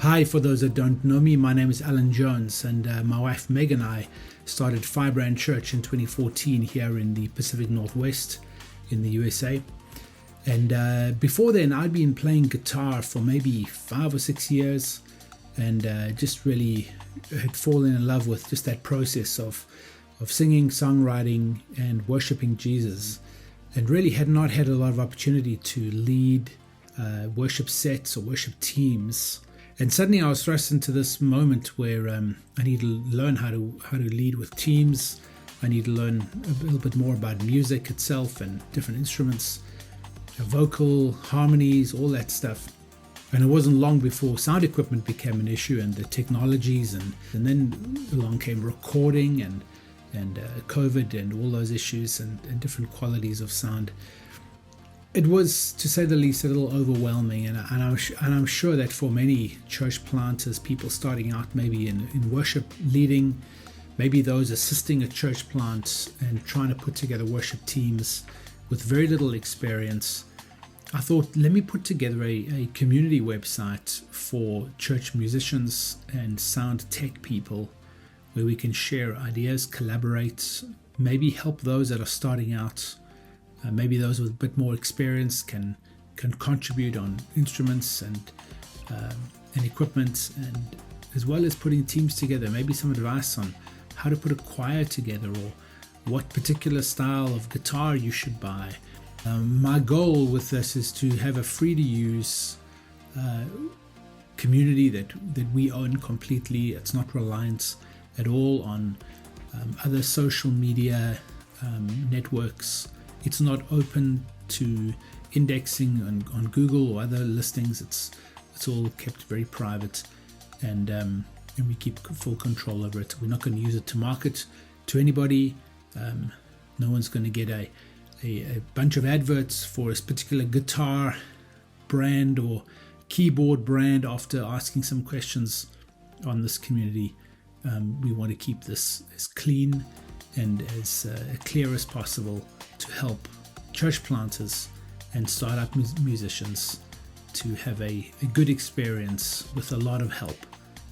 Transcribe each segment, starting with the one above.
Hi, for those that don't know me, my name is Alan Jones, and my wife Meg and I started Firebrand Church in 2014 here in the Pacific Northwest in the USA. And before then, I'd been playing guitar for maybe 5 or 6 years, and just really had fallen in love with just that process of singing, songwriting, and worshiping Jesus, and really had not had a lot of opportunity to lead worship sets or worship teams. And suddenly I was thrust into this moment where I need to learn how to lead with teams. I need to learn a little bit more about music itself and different instruments, vocal, harmonies, all that stuff. And it wasn't long before sound equipment became an issue, and the technologies, and then along came recording and COVID and all those issues and different qualities of sound. It was, to say the least, a little overwhelming, and I'm sure that for many church planters, people starting out maybe in worship leading, maybe those assisting a church plant and trying to put together worship teams with very little experience, I thought, let me put together a community website for church musicians and sound tech people where we can share ideas, collaborate, maybe help those that are starting out. Maybe those with a bit more experience can contribute on instruments and equipment, and as well as putting teams together. Maybe some advice on how to put a choir together, or what particular style of guitar you should buy. My goal with this is to have a free-to-use community that we own completely. It's not reliant at all on other social media networks. It's not open to indexing on Google or other listings. It's all kept very private, and we keep full control over it. We're not going to use it to market to anybody. No one's going to get a bunch of adverts for a particular guitar brand or keyboard brand after asking some questions on this community. We want to keep this as clean and as clear as possible to help church planters and startup musicians to have a good experience with a lot of help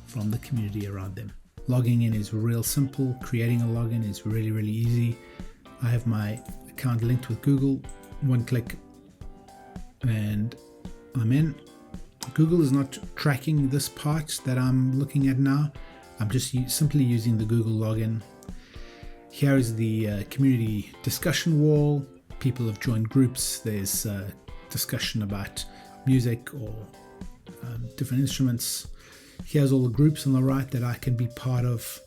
from the community around them. Logging in is real simple. Creating a login is really, really easy. I have my account linked with Google. One click and I'm in. Google is not tracking this part that I'm looking at now. I'm just simply using the Google login. Here is the community discussion wall. People have joined groups. There's discussion about music or different instruments. Here's all the groups on the right that I can be part of.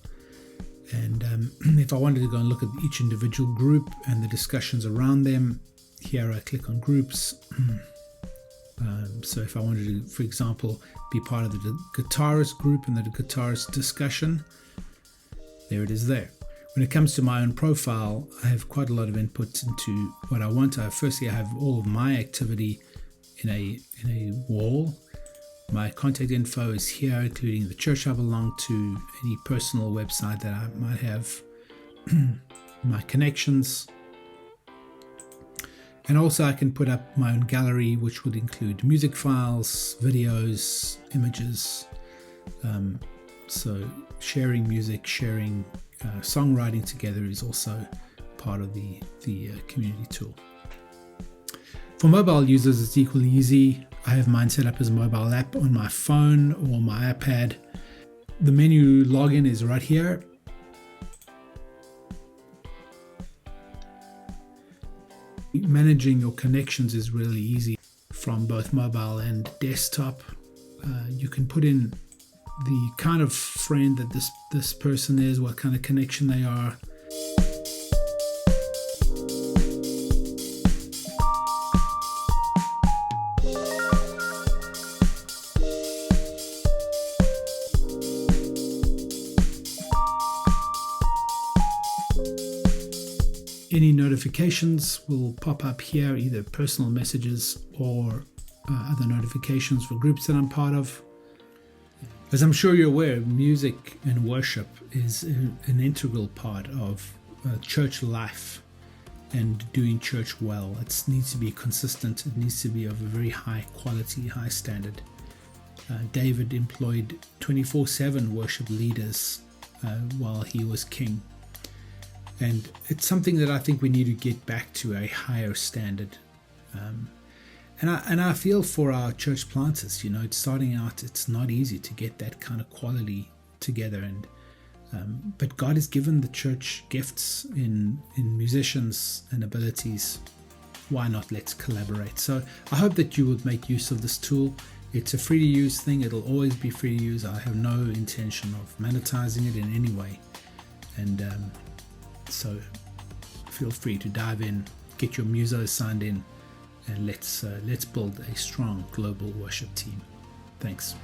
And if I wanted to go and look at each individual group and the discussions around them, here I click on groups. So if I wanted to, for example, be part of the guitarist group and the guitarist discussion, there it is there. When it comes to my own profile, I have quite a lot of input into what I want. Firstly, I have all of my activity in a wall. My contact info is here, including the church I belong to, any personal website that I might have, my connections. And also I can put up my own gallery, which would include music files, videos, images. So sharing music, sharing songwriting together is also part of the community tool. For mobile users, it's equally easy. I have mine set up as a mobile app on my phone or my iPad. The menu login is right here. Managing your connections is really easy from both mobile and desktop. You can put in the kind of friend that this person is, what kind of connection they are. Any notifications will pop up here, either personal messages or other notifications for groups that I'm part of. As I'm sure you're aware, music and worship is an integral part of church life and doing church well. It needs to be consistent. It needs to be of a very high quality, high standard. David employed 24/7 worship leaders while he was king. And it's something that I think we need to get back to a higher standard. And I feel for our church planters, it's starting out, it's not easy to get that kind of quality together. And but God has given the church gifts in musicians and abilities. Why not? Let's collaborate. So I hope that you would make use of this tool. It's a free to use thing. It'll always be free to use. I have no intention of monetizing it in any way. And so feel free to dive in, get your musos signed in, and let's build a strong global worship team. Thanks.